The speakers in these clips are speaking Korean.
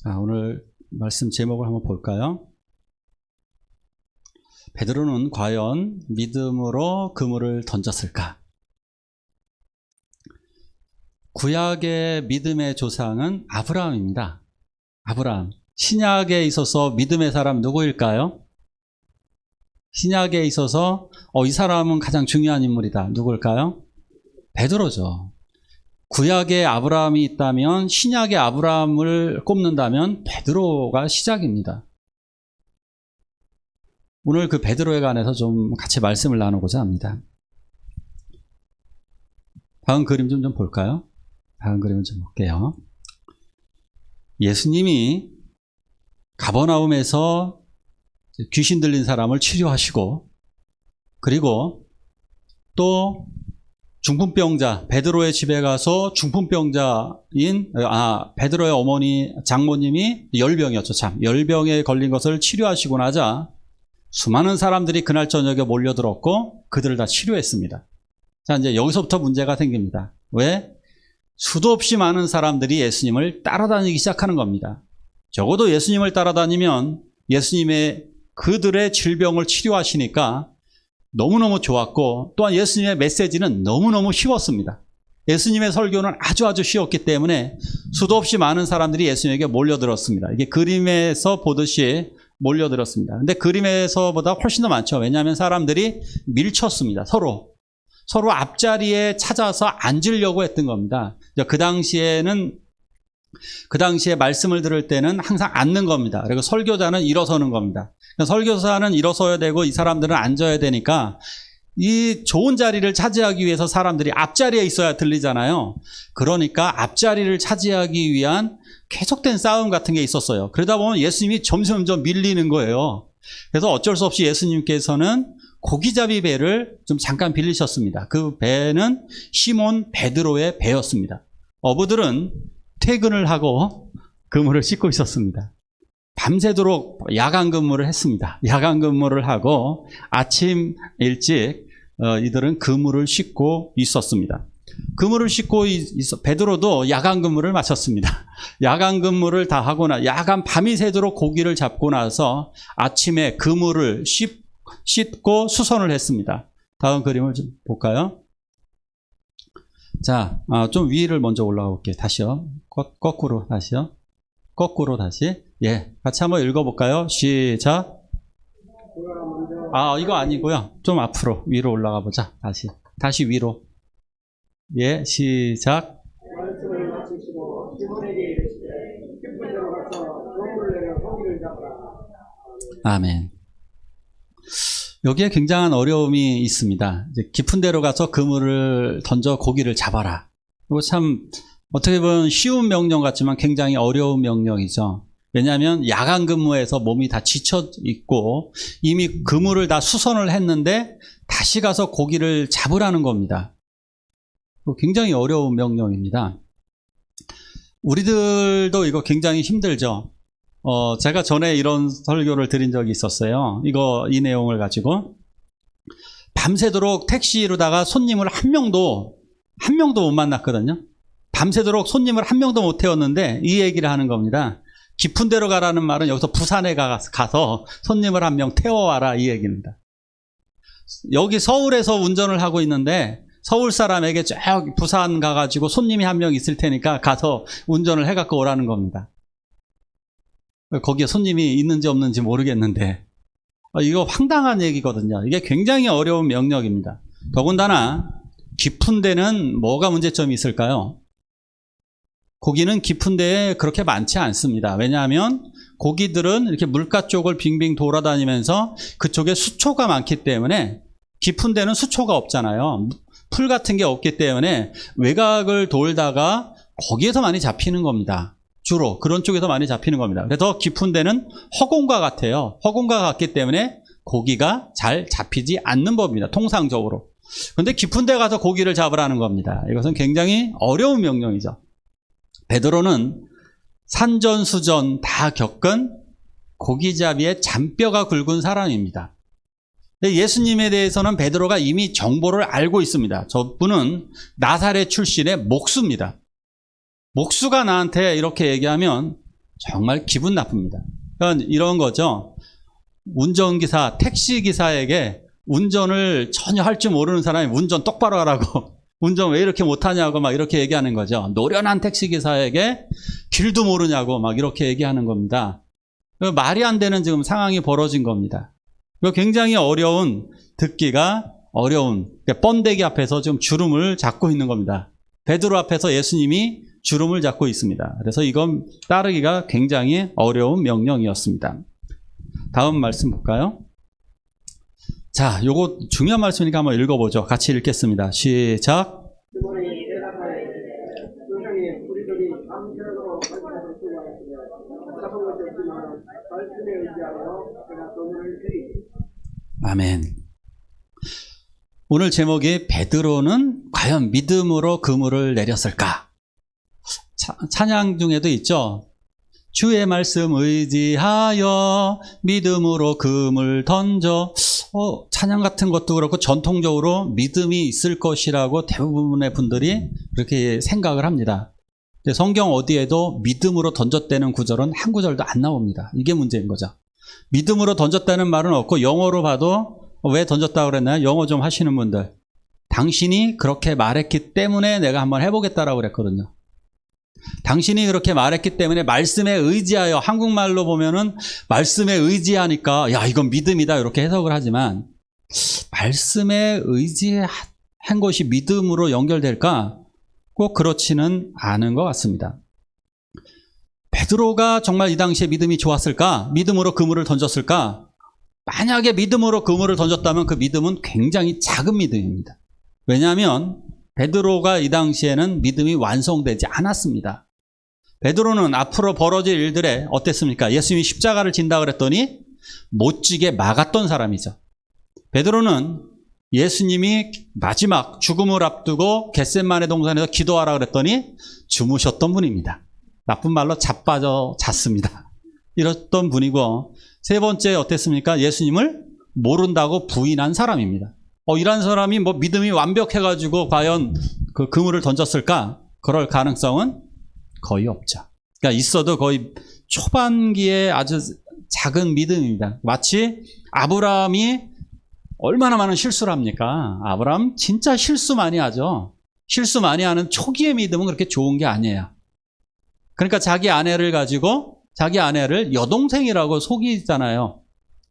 자, 오늘 말씀 제목을 한번 볼까요? 베드로는 과연 믿음으로 그물을 던졌을까? 구약의 믿음의 조상은 아브라함입니다. 아브라함. 신약에 있어서 믿음의 사람 누구일까요? 신약에 있어서 이 사람은 가장 중요한 인물이다. 누구일까요? 베드로죠. 구약의 아브라함이 있다면 신약의 아브라함을 꼽는다면 베드로가 시작입니다. 오늘 그 베드로에 관해서 좀 같이 말씀을 나누고자 합니다. 다음 그림 좀 볼까요? 다음 그림을 좀 볼게요. 예수님이 가버나움에서 귀신 들린 사람을 치료하시고, 그리고 또 중풍병자, 베드로의 집에 가서 중풍병자인 베드로의 어머니 장모님이 열병이었죠. 열병에 걸린 것을 치료하시고 나자 수많은 사람들이 그날 저녁에 몰려들었고 그들을 다 치료했습니다. 자, 이제 여기서부터 문제가 생깁니다. 왜? 수도 없이 많은 사람들이 예수님을 따라다니기 시작하는 겁니다. 적어도 예수님을 따라다니면 예수님의 그들의 질병을 치료하시니까 너무너무 좋았고, 또한 예수님의 메시지는 너무너무 쉬웠습니다. 예수님의 설교는 아주 쉬웠기 때문에 수도 없이 많은 사람들이 예수님에게 몰려들었습니다. 이게 그림에서 보듯이 몰려들었습니다. 근데 그림에서보다 훨씬 더 많죠. 왜냐하면 사람들이 밀쳤습니다. 서로 앞자리에 찾아서 앉으려고 했던 겁니다. 그 당시에 말씀을 들을 때는 항상 앉는 겁니다. 그리고 설교자는 일어서는 겁니다. 설교사는 일어서야 되고 이 사람들은 앉아야 되니까 이 좋은 자리를 차지하기 위해서 사람들이 앞자리에 있어야 들리잖아요. 그러니까 앞자리를 차지하기 위한 계속된 싸움 같은 게 있었어요. 그러다 보면 예수님이 점점 밀리는 거예요. 그래서 어쩔 수 없이 예수님께서는 고기잡이 배를 좀 잠깐 빌리셨습니다. 그 배는 시몬 베드로의 배였습니다. 어부들은 퇴근을 하고 그물을 씻고 있었습니다. 밤새도록 야간 근무를 했습니다. 야간 근무를 하고 아침 일찍 이들은 그물을 씻고 있었습니다. 그물을 씻고 베드로도 야간 근무를 마쳤습니다. 야간 근무를 다 하고 야간 밤이 새도록 고기를 잡고 나서 아침에 그물을 씻고 수선을 했습니다. 다음 그림을 좀 볼까요? 자, 좀 위를 먼저 올라가 볼게요. 다시요. 거꾸로 다시요. 거꾸로 다시. 예, 같이 한번 읽어볼까요? 시작. 이거 아니고요. 좀 앞으로 위로 올라가 보자. 다시 위로. 예, 시작. 아멘. 여기에 굉장한 어려움이 있습니다. 이제 깊은 데로 가서 그물을 던져 고기를 잡아라. 이거 참 어떻게 보면 쉬운 명령 같지만 굉장히 어려운 명령이죠. 왜냐하면 야간 근무에서 몸이 다 지쳐 있고 이미 그물을 다 수선을 했는데 다시 가서 고기를 잡으라는 겁니다. 굉장히 어려운 명령입니다. 우리들도 이거 굉장히 힘들죠. 제가 전에 이런 설교를 드린 적이 있었어요. 이 내용을 가지고 밤새도록 택시로다가 손님을 한 명도 못 만났거든요. 밤새도록 손님을 한 명도 못 태웠는데 이 얘기를 하는 겁니다. 깊은 데로 가라는 말은 여기서 부산에 가서 손님을 한 명 태워와라 이 얘기입니다. 여기 서울에서 운전을 하고 있는데 서울 사람에게 저기 부산 가가지고 손님이 한 명 있을 테니까 가서 운전을 해갖고 오라는 겁니다. 거기에 손님이 있는지 없는지 모르겠는데 이거 황당한 얘기거든요. 이게 굉장히 어려운 명령입니다. 더군다나 깊은 데는 뭐가 문제점이 있을까요? 고기는 깊은 데에 그렇게 많지 않습니다. 왜냐하면 고기들은 이렇게 물가 쪽을 빙빙 돌아다니면서 그쪽에 수초가 많기 때문에, 깊은 데는 수초가 없잖아요. 풀 같은 게 없기 때문에 외곽을 돌다가 거기에서 많이 잡히는 겁니다. 주로 그런 쪽에서 많이 잡히는 겁니다. 그래서 깊은 데는 허공과 같아요. 허공과 같기 때문에 고기가 잘 잡히지 않는 법입니다. 통상적으로. 그런데 깊은 데 가서 고기를 잡으라는 겁니다. 이것은 굉장히 어려운 명령이죠. 베드로는 산전수전 다 겪은 고기잡이의 잔뼈가 굵은 사람입니다. 근데 예수님에 대해서는 베드로가 이미 정보를 알고 있습니다. 저분은 나사렛 출신의 목수입니다. 목수가 나한테 이렇게 얘기하면 정말 기분 나쁩니다. 그러니까 이런 거죠. 운전기사, 택시기사에게 운전을 전혀 할 줄 모르는 사람이 운전 똑바로 하라고 운전 왜 이렇게 못하냐고 막 이렇게 얘기하는 거죠. 노련한 택시기사에게 길도 모르냐고 막 이렇게 얘기하는 겁니다. 말이 안 되는 지금 상황이 벌어진 겁니다. 굉장히 듣기가 어려운 번데기 앞에서 지금 주름을 잡고 있는 겁니다. 베드로 앞에서 예수님이 주름을 잡고 있습니다. 그래서 이건 따르기가 굉장히 어려운 명령이었습니다. 다음 말씀 볼까요? 자, 요거 중요한 말씀이니까 한번 읽어보죠. 같이 읽겠습니다. 시작. 아멘. 오늘 제목이 베드로는 과연 믿음으로 그물을 내렸을까? 찬양 중에도 있죠. 주의 말씀 의지하여 믿음으로 그물 던져. 찬양 같은 것도 그렇고 전통적으로 믿음이 있을 것이라고 대부분의 분들이 그렇게 생각을 합니다. 근데 성경 어디에도 믿음으로 던졌다는 구절은 한 구절도 안 나옵니다. 이게 문제인 거죠. 믿음으로 던졌다는 말은 없고 영어로 봐도 왜 던졌다고 그랬나요? 영어 좀 하시는 분들. 당신이 그렇게 말했기 때문에 내가 한번 해보겠다라고 그랬거든요. 당신이 그렇게 말했기 때문에 말씀에 의지하여, 한국말로 보면은 말씀에 의지하니까 야 이건 믿음이다 이렇게 해석을 하지만 말씀에 의지한 것이 믿음으로 연결될까? 꼭 그렇지는 않은 것 같습니다. 베드로가 정말 이 당시에 믿음이 좋았을까? 믿음으로 그물을 던졌을까? 만약에 믿음으로 그물을 던졌다면 그 믿음은 굉장히 작은 믿음입니다. 왜냐하면 베드로가 이 당시에는 믿음이 완성되지 않았습니다. 베드로는 앞으로 벌어질 일들에 어땠습니까? 예수님이 십자가를 진다 그랬더니 못 지게 막았던 사람이죠. 베드로는 예수님이 마지막 죽음을 앞두고 겟세마네 동산에서 기도하라 그랬더니 주무셨던 분입니다. 나쁜 말로 자빠져 잤습니다. 이랬던 분이고, 세 번째 어땠습니까? 예수님을 모른다고 부인한 사람입니다. 이런 사람이 뭐 믿음이 완벽해가지고 과연 그 그물을 던졌을까? 그럴 가능성은 거의 없죠. 그러니까 있어도 거의 초반기에 아주 작은 믿음입니다. 마치 아브라함이 얼마나 많은 실수를 합니까? 아브라함 진짜 실수 많이 하죠. 실수 많이 하는 초기의 믿음은 그렇게 좋은 게 아니에요. 그러니까 자기 아내를 가지고 자기 아내를 여동생이라고 속이잖아요.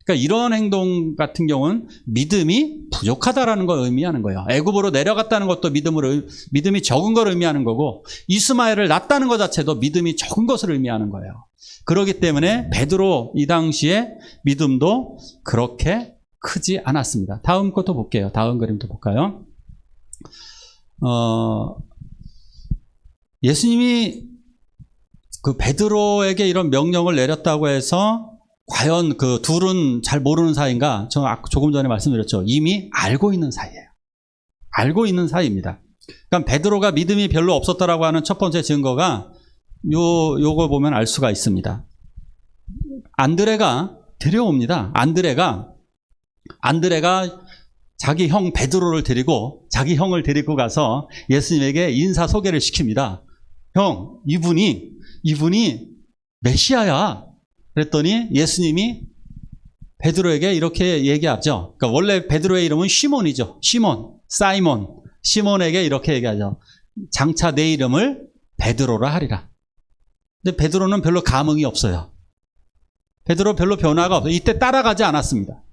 그러니까 이런 행동 같은 경우는 믿음이 부족하다라는 걸 의미하는 거예요. 애굽으로 내려갔다는 것도 믿음이 적은 걸 의미하는 거고, 이스마엘을 낳았다는 것 자체도 믿음이 적은 것을 의미하는 거예요. 그렇기 때문에 베드로 이 당시에 믿음도 그렇게 크지 않았습니다. 다음 것도 볼게요. 다음 그림도 볼까요? 예수님이 그 베드로에게 이런 명령을 내렸다고 해서 과연 그 둘은 잘 모르는 사이인가? 제가 조금 전에 말씀드렸죠. 이미 알고 있는 사이예요. 알고 있는 사이입니다. 그러니까 베드로가 믿음이 별로 없었다라고 하는 첫 번째 증거가 요거 보면 알 수가 있습니다. 안드레가 데려옵니다. 안드레가 자기 형 베드로를 데리고 자기 형을 데리고 가서 예수님에게 인사 소개를 시킵니다. 형, 이분이 메시아야. 그랬더니 예수님이 베드로에게 이렇게 얘기하죠. 그러니까 원래 베드로의 이름은 시몬이죠. 시몬에게 이렇게 얘기하죠. 장차 내 이름을 베드로라 하리라. 근데 베드로는 별로 감흥이 없어요. 베드로 별로 변화가 없어요. 이때 따라가지 않았습니다.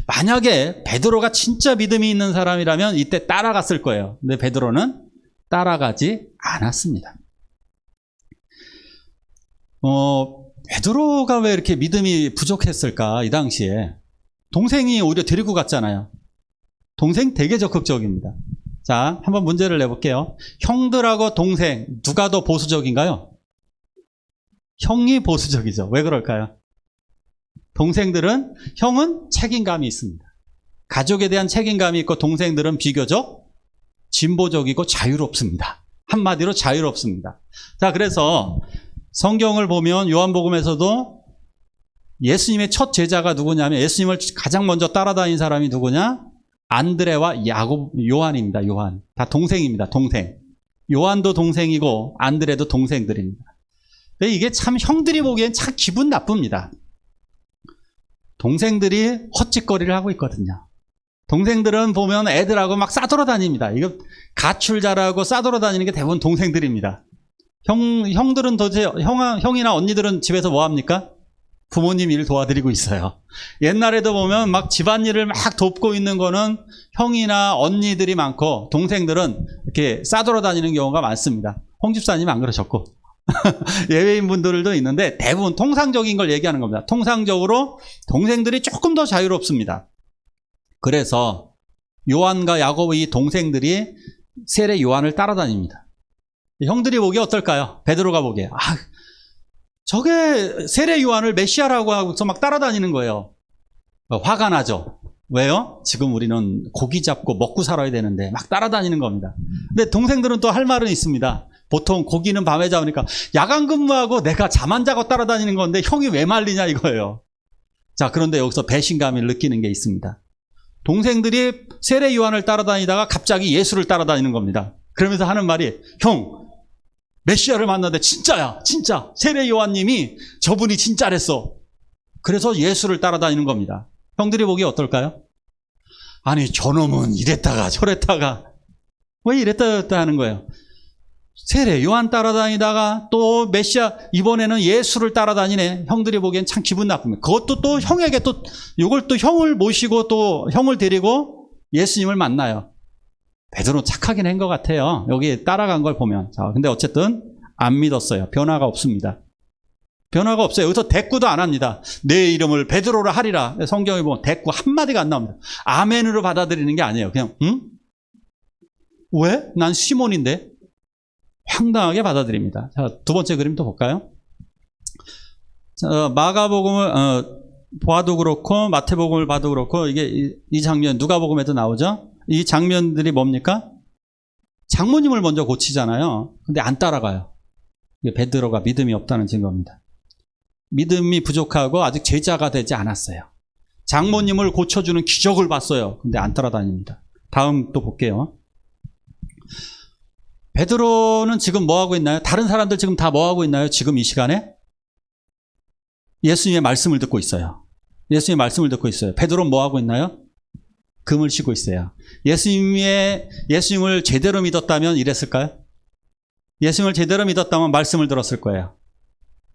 만약에 베드로가 진짜 믿음이 있는 사람이라면 이때 따라갔을 거예요. 근데 베드로는 따라가지 않았습니다. 베드로가 왜 이렇게 믿음이 부족했을까? 이 당시에 동생이 오히려 데리고 갔잖아요. 동생 되게 적극적입니다. 자, 한번 문제를 내볼게요. 형들하고 동생 누가 더 보수적인가요? 형이 보수적이죠. 왜 그럴까요? 형은 책임감이 있습니다. 가족에 대한 책임감이 있고, 동생들은 비교적 진보적이고 자유롭습니다. 한마디로 자유롭습니다. 자, 그래서 성경을 보면 요한복음에서도 예수님의 첫 제자가 누구냐면, 예수님을 가장 먼저 따라다닌 사람이 누구냐? 안드레와 요한입니다. 요한. 다 동생입니다. 동생. 요한도 동생이고 안드레도 동생들입니다. 근데 이게 참 형들이 보기엔 참 기분 나쁩니다. 동생들이 헛짓거리를 하고 있거든요. 동생들은 보면 애들하고 막 싸돌아다닙니다. 이거 가출 잘하고 싸돌아다니는 게 대부분 동생들입니다. 형들은 도대체 형이나 언니들은 집에서 뭐 합니까? 부모님 일 도와드리고 있어요. 옛날에도 보면 막 집안일을 막 돕고 있는 거는 형이나 언니들이 많고, 동생들은 이렇게 싸돌아다니는 경우가 많습니다. 홍 집사님 안 그러셨고 예외인 분들도 있는데, 대부분 통상적인 걸 얘기하는 겁니다. 통상적으로 동생들이 조금 더 자유롭습니다. 그래서 요한과 야고보 이 동생들이 세례 요한을 따라다닙니다. 형들이 보기에 어떨까요? 베드로가 보기에 저게 세례 요한을 메시아라고 하고서 막 따라다니는 거예요. 화가 나죠. 왜요? 지금 우리는 고기 잡고 먹고 살아야 되는데 막 따라다니는 겁니다. 근데 동생들은 또 할 말은 있습니다. 보통 고기는 밤에 잡으니까 야간 근무하고 내가 잠 안 자고 따라다니는 건데 형이 왜 말리냐 이거예요. 자, 그런데 여기서 배신감을 느끼는 게 있습니다. 동생들이 세례 요한을 따라다니다가 갑자기 예수를 따라다니는 겁니다. 그러면서 하는 말이, 형, 메시아를 만났는데 진짜야, 진짜 세례 요한님이 저분이 진짜랬어. 그래서 예수를 따라다니는 겁니다. 형들이 보기에 어떨까요? 아니, 저놈은 이랬다가 저랬다가 왜 이랬다 저랬다 하는 거예요. 세례 요한 따라다니다가 또 메시아, 이번에는 예수를 따라다니네. 형들이 보기엔 참 기분 나쁩니다. 그것도 또 형에게 또 이걸 또 형을 모시고 또 형을 데리고 예수님을 만나요. 베드로 착하긴 한 것 같아요. 여기 따라간 걸 보면. 자, 근데 어쨌든 안 믿었어요. 변화가 없습니다. 변화가 없어요. 여기서 대꾸도 안 합니다. 내 이름을 베드로라 하리라. 성경에 보면 대꾸 한마디가 안 나옵니다. 아멘으로 받아들이는 게 아니에요. 그냥 응? 왜? 난 시몬인데. 황당하게 받아들입니다. 자, 두 번째 그림 또 볼까요? 자, 마가복음을 봐도 그렇고 마태복음을 봐도 그렇고, 이게 이 장면 누가복음에도 나오죠. 이 장면들이 뭡니까? 장모님을 먼저 고치잖아요. 근데 안 따라가요. 이게 베드로가 믿음이 없다는 증거입니다. 믿음이 부족하고 아직 제자가 되지 않았어요. 장모님을 고쳐주는 기적을 봤어요. 근데 안 따라다닙니다. 다음 또 볼게요. 베드로는 지금 뭐 하고 있나요? 다른 사람들 지금 다 뭐 하고 있나요? 지금 이 시간에? 예수님의 말씀을 듣고 있어요. 예수님의 말씀을 듣고 있어요. 베드로는 뭐 하고 있나요? 금을 쉬고 있어요. 예수님을 제대로 믿었다면 이랬을까요? 예수님을 제대로 믿었다면 말씀을 들었을 거예요.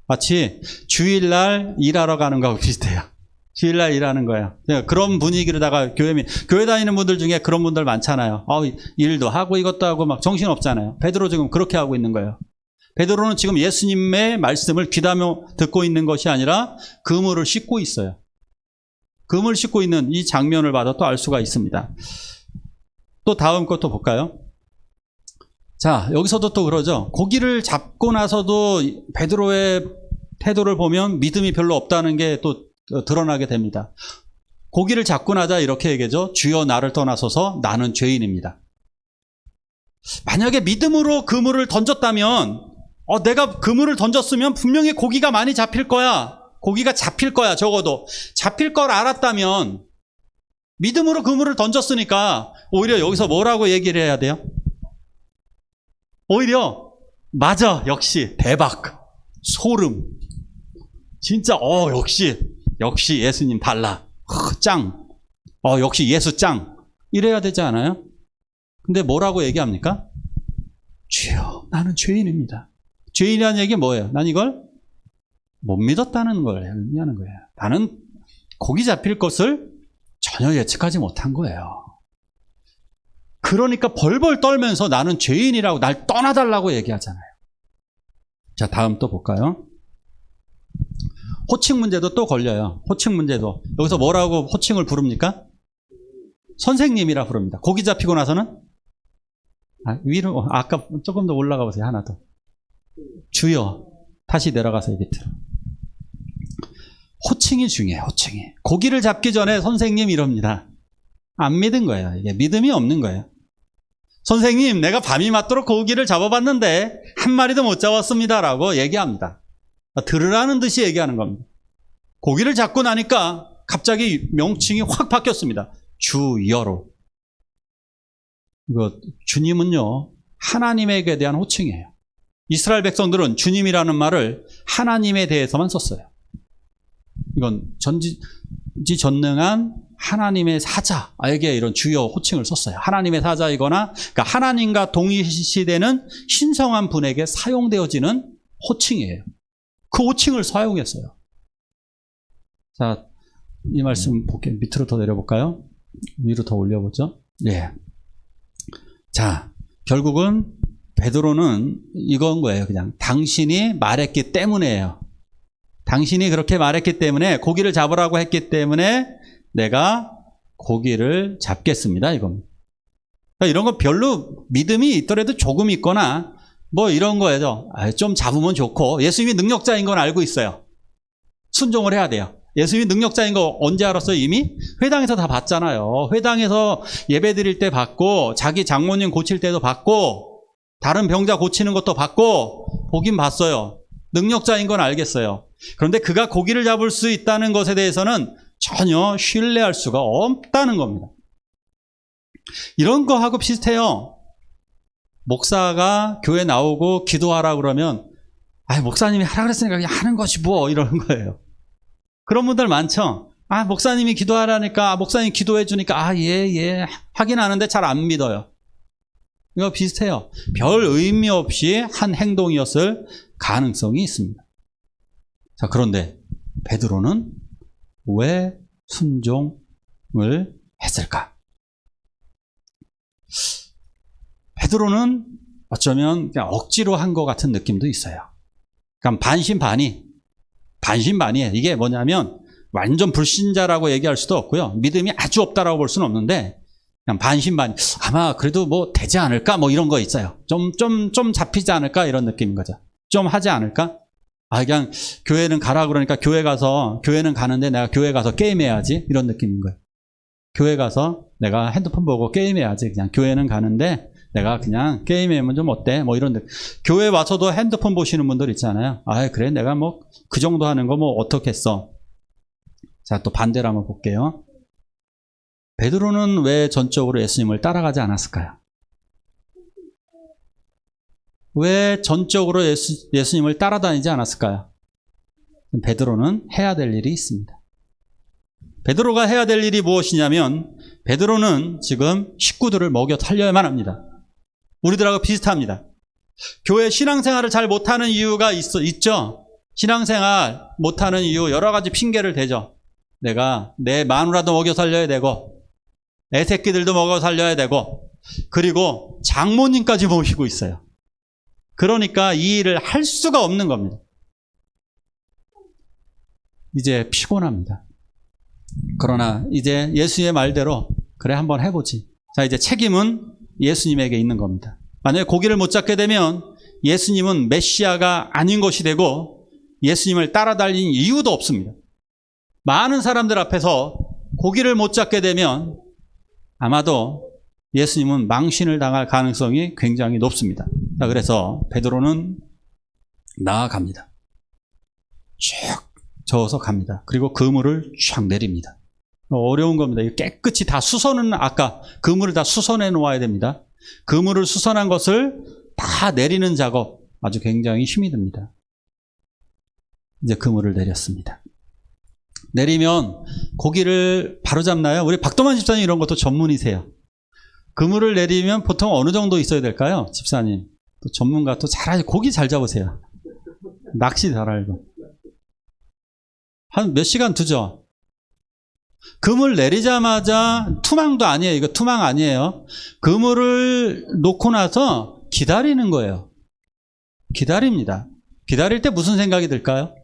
마치 주일날 일하러 가는 거하고 비슷해요. 주일날 일하는 거예요. 그런 분위기로다가 교회 다니는 분들 중에 그런 분들 많잖아요. 일도 하고 이것도 하고 막 정신없잖아요. 베드로 지금 그렇게 하고 있는 거예요. 베드로는 지금 예수님의 말씀을 귀담아 듣고 있는 것이 아니라 그물을 씻고 있어요. 금을 씻고 있는 이 장면을 봐도 또 알 수가 있습니다. 또 다음 것도 볼까요? 자, 여기서도 또 그러죠. 고기를 잡고 나서도 베드로의 태도를 보면 믿음이 별로 없다는 게 또 드러나게 됩니다. 고기를 잡고 나자 이렇게 얘기하죠. 주여 나를 떠나소서 나는 죄인입니다. 만약에 믿음으로 그물을 던졌다면, 내가 그물을 던졌으면 분명히 고기가 많이 잡힐 거야. 고기가 잡힐 거야. 적어도 잡힐 걸 알았다면, 믿음으로 그물을 던졌으니까 오히려 여기서 뭐라고 얘기를 해야 돼요? 오히려 맞아, 역시 대박, 소름, 진짜 역시 예수님 달라, 짱, 역시 예수 짱, 이래야 되지 않아요? 근데 뭐라고 얘기합니까? 주여 나는 죄인입니다. 죄인이라는 얘기 뭐예요? 난 이걸 못 믿었다는 걸 의미하는 거예요. 나는 고기 잡힐 것을 전혀 예측하지 못한 거예요. 그러니까 벌벌 떨면서 나는 죄인이라고 날 떠나달라고 얘기하잖아요. 자, 다음 또 볼까요? 호칭 문제도 또 걸려요. 호칭 문제도. 여기서 뭐라고 호칭을 부릅니까? 선생님이라 부릅니다. 고기 잡히고 나서는 위로, 아까 조금 더 올라가 보세요. 하나 더. 주여. 다시 내려가서 밑으로. 호칭이 중요해요. 호칭이. 고기를 잡기 전에 선생님 이럽니다. 안 믿은 거예요. 이게 믿음이 없는 거예요. 선생님, 내가 밤이 맞도록 고기를 잡아봤는데 한 마리도 못 잡았습니다 라고 얘기합니다. 들으라는 듯이 얘기하는 겁니다. 고기를 잡고 나니까 갑자기 명칭이 확 바뀌었습니다. 주여로. 이거 주님은요, 하나님에게 대한 호칭이에요. 이스라엘 백성들은 주님이라는 말을 하나님에 대해서만 썼어요. 이건 전지전능한 하나님의 사자에게 이런 주요 호칭을 썼어요. 하나님의 사자이거나 그러니까 하나님과 동일시되는 신성한 분에게 사용되어지는 호칭이에요. 그 호칭을 사용했어요. 자, 이 말씀 볼게요. 밑으로 더 내려볼까요? 위로 더 올려보죠. 예. 자, 결국은 베드로는 이건 거예요. 그냥 당신이 말했기 때문에예요. 당신이 그렇게 말했기 때문에 고기를 잡으라고 했기 때문에 내가 고기를 잡겠습니다. 이겁니다. 그러니까 이런 거 별로 믿음이 있더라도 조금 있거나 뭐 이런 거예요. 좀 잡으면 좋고 예수님이 능력자인 건 알고 있어요. 순종을 해야 돼요. 예수님이 능력자인 거 언제 알았어요? 이미 회당에서 다 봤잖아요. 회당에서 예배 드릴 때 봤고 자기 장모님 고칠 때도 봤고 다른 병자 고치는 것도 봤고 보긴 봤어요. 능력자인 건 알겠어요. 그런데 그가 고기를 잡을 수 있다는 것에 대해서는 전혀 신뢰할 수가 없다는 겁니다. 이런 거하고 비슷해요. 목사가 교회 나오고 기도하라고 그러면 목사님이 하라 그랬으니까 그냥 하는 것이 뭐 이러는 거예요. 그런 분들 많죠. 목사님이 기도하라니까 목사님 기도해 주니까 예 하긴 하는데 잘 안 믿어요. 이거 비슷해요. 별 의미 없이 한 행동이었을 가능성이 있습니다. 자, 그런데 베드로는 왜 순종을 했을까? 베드로는 어쩌면 그냥 억지로 한 것 같은 느낌도 있어요. 그러니까 반신반의예요. 이게 뭐냐면 완전 불신자라고 얘기할 수도 없고요. 믿음이 아주 없다라고 볼 수는 없는데 그냥 반신반의. 아마 그래도 뭐 되지 않을까? 뭐 이런 거 있어요. 좀 잡히지 않을까? 이런 느낌인 거죠. 좀 하지 않을까? 그냥 교회는 가라 그러니까 교회는 가는데 내가 교회 가서 게임해야지. 이런 느낌인 거예요. 교회 가서 내가 핸드폰 보고 게임해야지. 그냥 교회는 가는데 내가 그냥 게임하면 좀 어때? 뭐 이런 느낌. 교회 와서도 핸드폰 보시는 분들 있잖아요. 그래 내가 뭐 그 정도 하는 거 뭐 어떻겠어. 자, 또 반대로 한번 볼게요. 베드로는 왜 전적으로 예수님을 따라가지 않았을까요? 왜 전적으로 예수님을 따라다니지 않았을까요? 베드로는 해야 될 일이 있습니다. 베드로가 해야 될 일이 무엇이냐면 베드로는 지금 식구들을 먹여 살려야만 합니다. 우리들하고 비슷합니다. 교회 신앙생활을 잘 못하는 이유가 있죠. 신앙생활 못하는 이유 여러 가지 핑계를 대죠. 내가 내 마누라도 먹여 살려야 되고 애 새끼들도 먹여 살려야 되고 그리고 장모님까지 모시고 있어요. 그러니까 이 일을 할 수가 없는 겁니다. 이제 피곤합니다. 그러나 이제 예수의 말대로 그래 한번 해보지. 자, 이제 책임은 예수님에게 있는 겁니다. 만약에 고기를 못 잡게 되면 예수님은 메시아가 아닌 것이 되고 예수님을 따라다닐 이유도 없습니다. 많은 사람들 앞에서 고기를 못 잡게 되면 아마도 예수님은 망신을 당할 가능성이 굉장히 높습니다. 자, 그래서 베드로는 나아갑니다. 쭉 저어서 갑니다. 그리고 그물을 쫙 내립니다. 어려운 겁니다. 깨끗이 다 수선은 아까 그물을 다 수선해 놓아야 됩니다. 그물을 수선한 것을 다 내리는 작업 아주 굉장히 힘이 듭니다. 이제 그물을 내렸습니다. 내리면 고기를 바로 잡나요? 우리 박도만 집사님 이런 것도 전문이세요. 그물을 내리면 보통 어느 정도 있어야 될까요? 집사님. 또 전문가 또 잘 고기 잘 잡으세요. 낚시 잘 알고. 한 몇 시간 두죠? 그물 내리자마자 투망도 아니에요. 이거 투망 아니에요. 그물을 놓고 나서 기다리는 거예요. 기다립니다. 기다릴 때 무슨 생각이 들까요?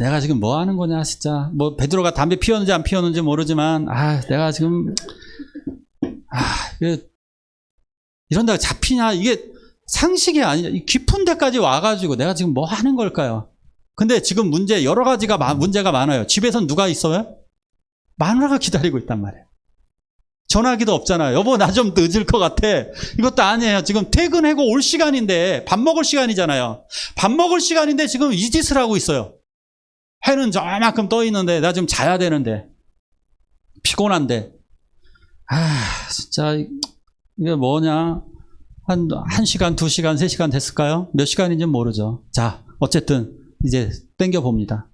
내가 지금 뭐 하는 거냐, 진짜. 뭐, 베드로가 담배 피웠는지 안 피웠는지 모르지만, 내가 지금, 이런다고 잡히냐. 이게 상식이 아니냐. 깊은 데까지 와가지고 내가 지금 뭐 하는 걸까요? 근데 지금 여러 가지가 문제가 많아요. 집에선 누가 있어요? 마누라가 기다리고 있단 말이에요. 전화기도 없잖아요. 여보, 나 좀 늦을 것 같아. 이것도 아니에요. 지금 퇴근하고 올 시간인데, 밥 먹을 시간이잖아요. 밥 먹을 시간인데 지금 이 짓을 하고 있어요. 해는 저만큼 떠 있는데, 나 지금 자야 되는데. 피곤한데. 진짜, 이게 뭐냐. 한 1시간, 2시간, 3시간 됐을까요? 몇 시간인지는 모르죠. 자, 어쨌든 이제 땡겨봅니다.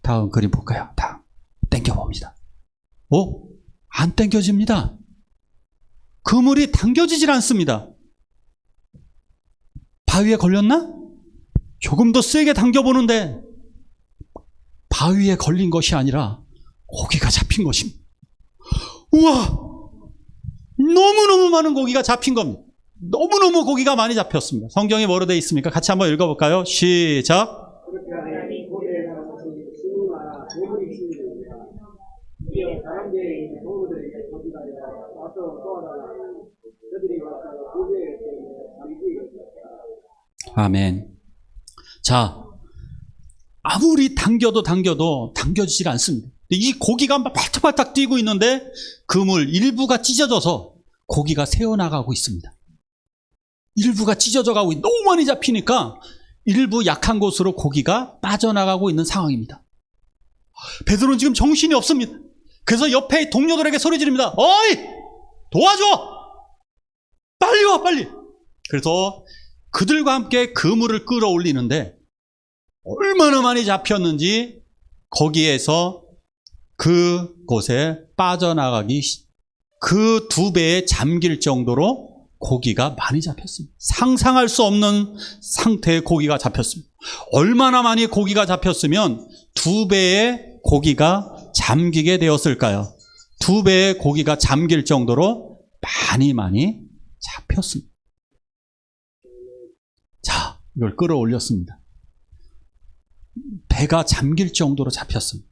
다음 그림 볼까요? 다음 땡겨봅니다. 안 땡겨집니다. 그물이 당겨지질 않습니다. 바위에 걸렸나? 조금 더 세게 당겨보는데 바위에 걸린 것이 아니라 고기가 잡힌 것입니다. 우와! 너무너무 많은 고기가 잡힌 겁니다. 너무너무 고기가 많이 잡혔습니다. 성경에 뭐로 되어 있습니까? 같이 한번 읽어볼까요? 시작! 아멘. 자, 아무리 당겨도 당겨지질 않습니다. 이 고기가 막 발탁발탁 뛰고 있는데 그물 일부가 찢어져서 고기가 새어나가고 있습니다. 일부가 찢어져 가고 너무 많이 잡히니까 일부 약한 곳으로 고기가 빠져나가고 있는 상황입니다. 베드로는 지금 정신이 없습니다. 그래서 옆에 동료들에게 소리 지릅니다. 어이! 도와줘! 빨리 와, 빨리! 그래서 그들과 함께 그물을 끌어올리는데 얼마나 많이 잡혔는지 거기에서 그곳에 빠져나가기 그 2배에 잠길 정도로 고기가 많이 잡혔습니다. 상상할 수 없는 상태의 고기가 잡혔습니다. 얼마나 많이 고기가 잡혔으면 2배의 고기가 잠기게 되었을까요? 2배의 고기가 잠길 정도로 많이 잡혔습니다. 자, 이걸 끌어올렸습니다. 배가 잠길 정도로 잡혔습니다.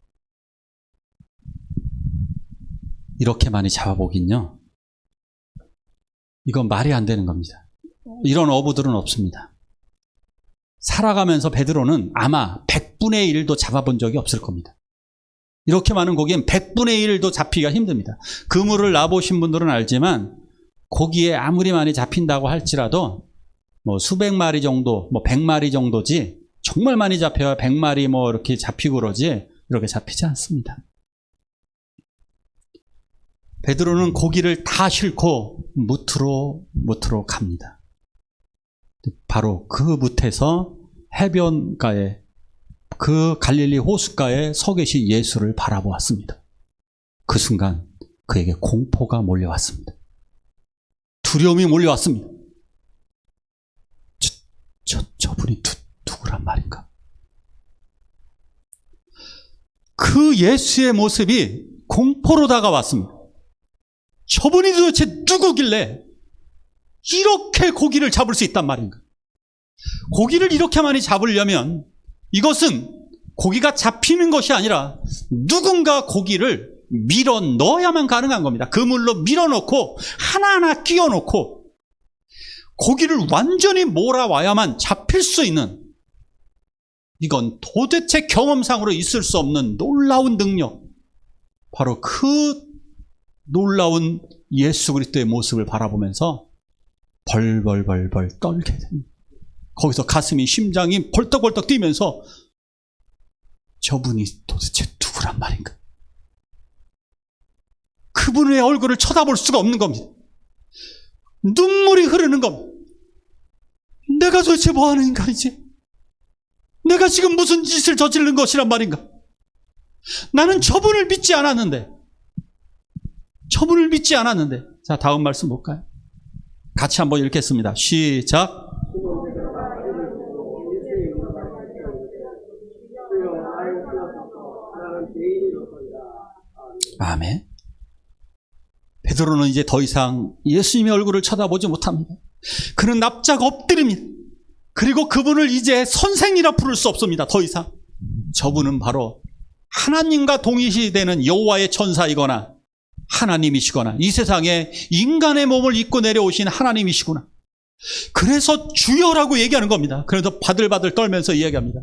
이렇게 많이 잡아보긴요. 이건 말이 안 되는 겁니다. 이런 어부들은 없습니다. 살아가면서 베드로는 아마 100분의 1도 잡아본 적이 없을 겁니다. 이렇게 많은 고기는 100분의 1도 잡히기가 힘듭니다. 그물을 놔보신 분들은 알지만 고기에 아무리 많이 잡힌다고 할지라도 뭐 수백 마리 정도, 뭐 100마리 정도지 정말 많이 잡혀야 100마리 뭐 이렇게 잡히고 그러지 이렇게 잡히지 않습니다. 베드로는 고기를 다 싣고 무트로 갑니다. 바로 그 무트에서 해변가에 그 갈릴리 호숫가에 서 계신 예수를 바라보았습니다. 그 순간 그에게 공포가 몰려왔습니다. 두려움이 몰려왔습니다. 저분이 누구란 말인가? 그 예수의 모습이 공포로 다가왔습니다. 저분이 도대체 누구길래 이렇게 고기를 잡을 수 있단 말인가? 고기를 이렇게 많이 잡으려면 이것은 고기가 잡히는 것이 아니라 누군가 고기를 밀어 넣어야만 가능한 겁니다. 그물로 밀어넣고 하나하나 끼워놓고 고기를 완전히 몰아와야만 잡힐 수 있는, 이건 도대체 경험상으로 있을 수 없는 놀라운 능력, 바로 그 놀라운 예수 그리스도의 모습을 바라보면서 벌벌벌벌 떨게 됩니다. 거기서 가슴이, 심장이 벌떡벌떡 뛰면서 저분이 도대체 누구란 말인가? 그분의 얼굴을 쳐다볼 수가 없는 겁니다. 눈물이 흐르는 겁니다. 내가 도대체 뭐하는 인간이지? 내가 지금 무슨 짓을 저지른 것이란 말인가? 나는 저분을 믿지 않았는데. 자, 다음 말씀 볼까요? 같이 한번 읽겠습니다. 시작. 아멘. 베드로는 이제 더 이상 예수님의 얼굴을 쳐다보지 못합니다. 그는 납작 엎드립니다. 그리고 그분을 이제 선생이라 부를 수 없습니다. 더 이상. 저분은 바로 하나님과 동일시되는 여호와의 천사이거나 하나님이시거나 이 세상에 인간의 몸을 입고 내려오신 하나님이시구나. 그래서 주여라고 얘기하는 겁니다. 그래서 바들바들 떨면서 이야기합니다.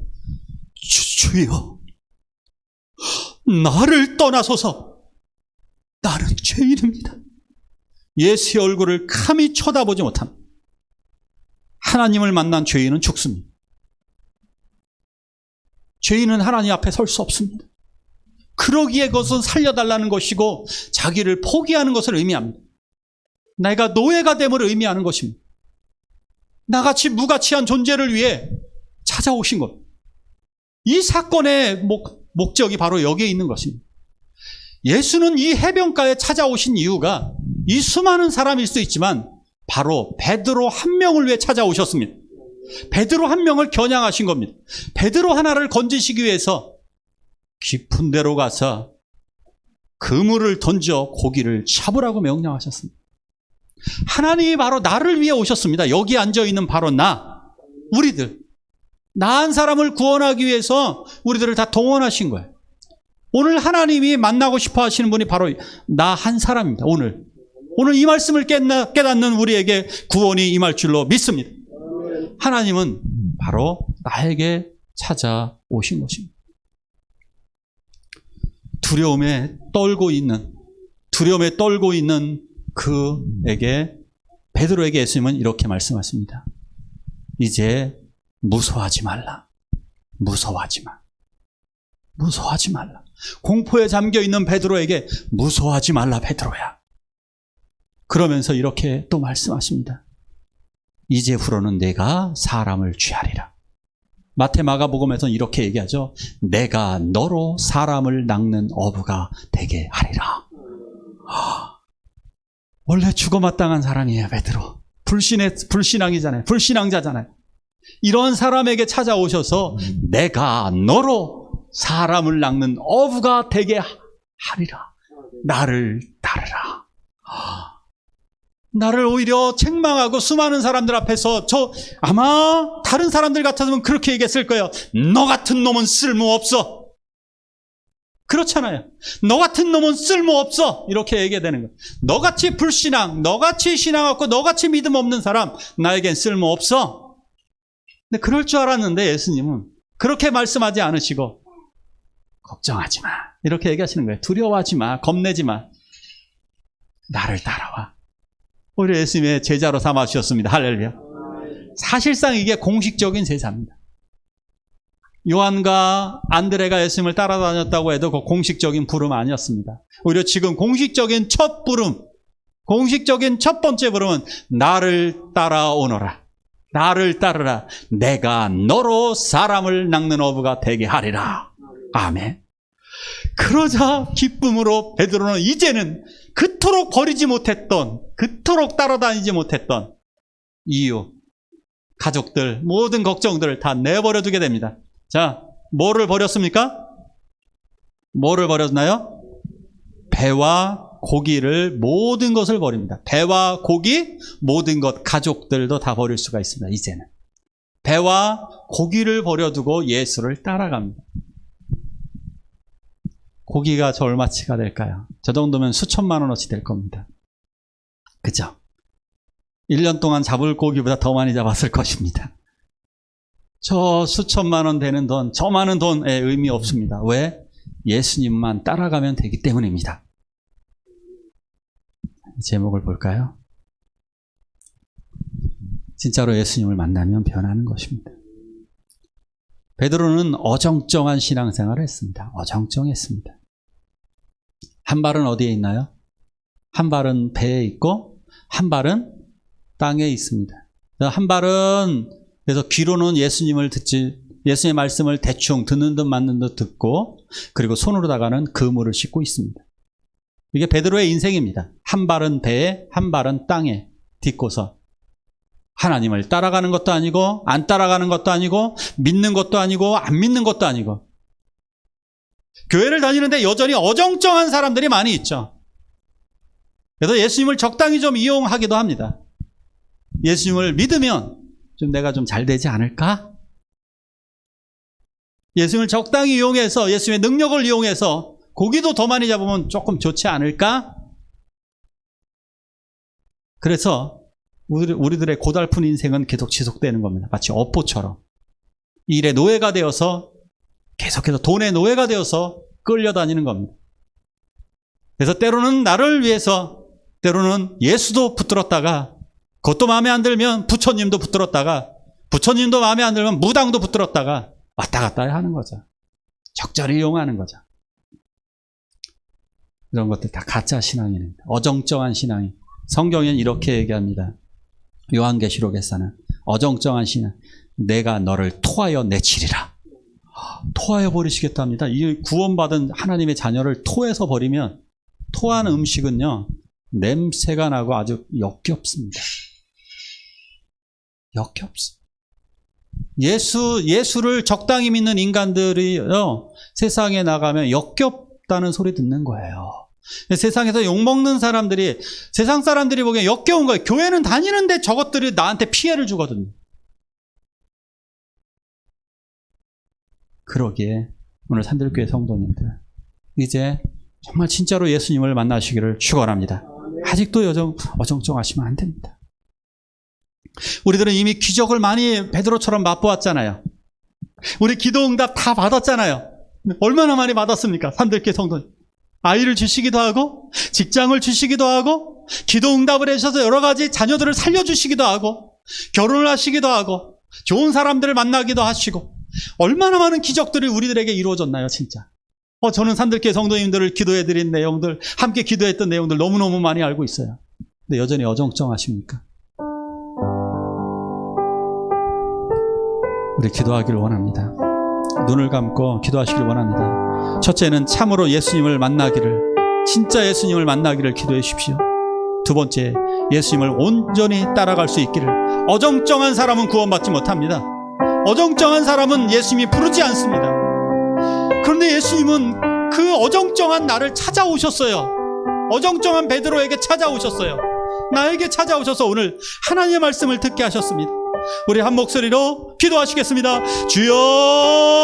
주여, 나를 떠나소서. 나는 죄인입니다. 예수의 얼굴을 감히 쳐다보지 못합니다. 하나님을 만난 죄인은 죽습니다. 죄인은 하나님 앞에 설 수 없습니다. 그러기에 그것은 살려달라는 것이고 자기를 포기하는 것을 의미합니다. 내가 노예가 됨을 의미하는 것입니다. 나같이 무가치한 존재를 위해 찾아오신 것. 이 사건의 목적이 바로 여기에 있는 것입니다. 예수는 이 해변가에 찾아오신 이유가 이 수많은 사람일 수 있지만 바로 베드로 한 명을 위해 찾아오셨습니다. 베드로 한 명을 겨냥하신 겁니다. 베드로 하나를 건지시기 위해서 깊은 데로 가서 그물을 던져 고기를 잡으라고 명령하셨습니다. 하나님이 바로 나를 위해 오셨습니다. 여기 앉아있는 바로 우리들. 나 한 사람을 구원하기 위해서 우리들을 다 동원하신 거예요. 오늘 하나님이 만나고 싶어 하시는 분이 바로 나 한 사람입니다. 오늘 이 말씀을 깨닫는 우리에게 구원이 임할 줄로 믿습니다. 하나님은 바로 나에게 찾아오신 것입니다. 두려움에 떨고 있는 그에게, 베드로에게 예수님은 이렇게 말씀하십니다. 이제 무서워하지 말라. 무서워하지 말라. 공포에 잠겨 있는 베드로에게 무서워하지 말라, 베드로야. 그러면서 이렇게 또 말씀하십니다. 이제후로는 내가 사람을 취하리라. 마태 마가복음에서는 이렇게 얘기하죠. 내가 너로 사람을 낚는 어부가 되게 하리라. 원래 죽어마땅한 사람이에요, 베드로. 불신앙이잖아요. 불신앙자잖아요. 이런 사람에게 찾아오셔서 내가 너로 사람을 낚는 어부가 되게 하리라. 나를 따르라. 나를 오히려 책망하고 수많은 사람들 앞에서 아마 다른 사람들 같았으면 그렇게 얘기했을 거예요. 너 같은 놈은 쓸모없어. 그렇잖아요. 너 같은 놈은 쓸모없어. 이렇게 얘기되는 거예요. 너같이 불신앙, 너같이 신앙 없고 너같이 믿음 없는 사람, 나에겐 쓸모없어. 근데 그럴 줄 알았는데 예수님은 그렇게 말씀하지 않으시고 걱정하지 마. 이렇게 얘기하시는 거예요. 두려워하지 마. 겁내지 마. 나를 따라와. 우리 예수님의 제자로 삼아주셨습니다. 할렐루야. 사실상 이게 공식적인 제자입니다. 요한과 안드레가 예수님을 따라다녔다고 해도 그 공식적인 부름 아니었습니다. 오히려 지금 공식적인 첫 번째 부름은 나를 따라오너라. 나를 따르라. 내가 너로 사람을 낚는 어부가 되게 하리라. 아멘. 그러자 기쁨으로 베드로는 이제는 그토록 버리지 못했던, 그토록 따라다니지 못했던 이유, 가족들, 모든 걱정들을 다 내버려두게 됩니다. 자, 뭐를 버렸습니까? 뭐를 버렸나요? 배와 고기를, 모든 것을 버립니다. 배와 고기, 모든 것, 가족들도 다 버릴 수가 있습니다. 이제는 배와 고기를 버려두고 예수를 따라갑니다. 고기가 저 얼마치가 될까요? 저 정도면 수천만 원어치 될 겁니다. 그죠? 1년 동안 잡을 고기보다 더 많이 잡았을 것입니다. 저 수천만 원 되는 돈, 저 많은 돈에 의미 없습니다. 왜? 예수님만 따라가면 되기 때문입니다. 제목을 볼까요? 진짜로 예수님을 만나면 변하는 것입니다. 베드로는 어정쩡한 신앙생활을 했습니다. 어정쩡했습니다. 한 발은 어디에 있나요? 한 발은 배에 있고 한 발은 땅에 있습니다. 한 발은 그래서 귀로는 예수님의 말씀을 대충 듣는 듯 맞는 듯 듣고, 그리고 손으로다가는 그물을 씻고 있습니다. 이게 베드로의 인생입니다. 한 발은 배에, 한 발은 땅에 딛고서 하나님을 따라가는 것도 아니고 안 따라가는 것도 아니고 믿는 것도 아니고 안 믿는 것도 아니고, 교회를 다니는데 여전히 어정쩡한 사람들이 많이 있죠. 그래서 예수님을 적당히 좀 이용하기도 합니다. 예수님을 믿으면 좀 내가 좀 잘 되지 않을까? 예수님을 적당히 이용해서, 예수님의 능력을 이용해서 고기도 더 많이 잡으면 조금 좋지 않을까? 그래서 우리들의 고달픈 인생은 계속 지속되는 겁니다. 마치 업보처럼 일의 노예가 되어서, 계속해서 돈의 노예가 되어서 끌려다니는 겁니다. 그래서 때로는 나를 위해서, 때로는 예수도 붙들었다가, 그것도 마음에 안 들면 부처님도 붙들었다가, 부처님도 마음에 안 들면 무당도 붙들었다가 왔다 갔다 하는 거죠. 적절히 이용하는 거죠. 이런 것들 다 가짜 신앙입니다. 어정쩡한 신앙이 성경엔 이렇게 얘기합니다. 요한계시록에서는 어정쩡한 신은 내가 너를 토하여 내치리라. 토하여 버리시겠답니다. 이 구원받은 하나님의 자녀를 토해서 버리면, 토한 음식은요 냄새가 나고 아주 역겹습니다. 역겹습니다. 예수를 적당히 믿는 인간들이요 세상에 나가면 역겹다는 소리 듣는 거예요. 세상에서 욕먹는 사람들이, 세상 사람들이 보기엔 역겨운 거예요. 교회는 다니는데 저것들이 나한테 피해를 주거든요. 그러기에 오늘 산들교회 성도님들, 이제 정말 진짜로 예수님을 만나시기를 축원합니다. 아직도 어정쩡하시면 안 됩니다. 우리들은 이미 기적을 많이 베드로처럼 맛보았잖아요. 우리 기도 응답 다 받았잖아요. 얼마나 많이 받았습니까? 산들교회 성도님. 아이를 주시기도 하고, 직장을 주시기도 하고, 기도 응답을 해주셔서 여러 가지 자녀들을 살려주시기도 하고, 결혼을 하시기도 하고, 좋은 사람들을 만나기도 하시고, 얼마나 많은 기적들이 우리들에게 이루어졌나요, 진짜. 저는 산들교회 성도님들을 기도해드린 내용들, 함께 기도했던 내용들 너무너무 많이 알고 있어요. 근데 여전히 어정쩡하십니까? 우리 기도하기를 원합니다. 눈을 감고 기도하시길 원합니다. 첫째는 참으로 예수님을 만나기를, 진짜 예수님을 만나기를 기도해 주십시오. 두 번째, 예수님을 온전히 따라갈 수 있기를. 어정쩡한 사람은 구원받지 못합니다. 어정쩡한 사람은 예수님이 부르지 않습니다. 그런데 예수님은 그 어정쩡한 나를 찾아오셨어요. 어정쩡한 베드로에게 찾아오셨어요. 나에게 찾아오셔서 오늘 하나님의 말씀을 듣게 하셨습니다. 우리 한 목소리로 기도하시겠습니다. 주여!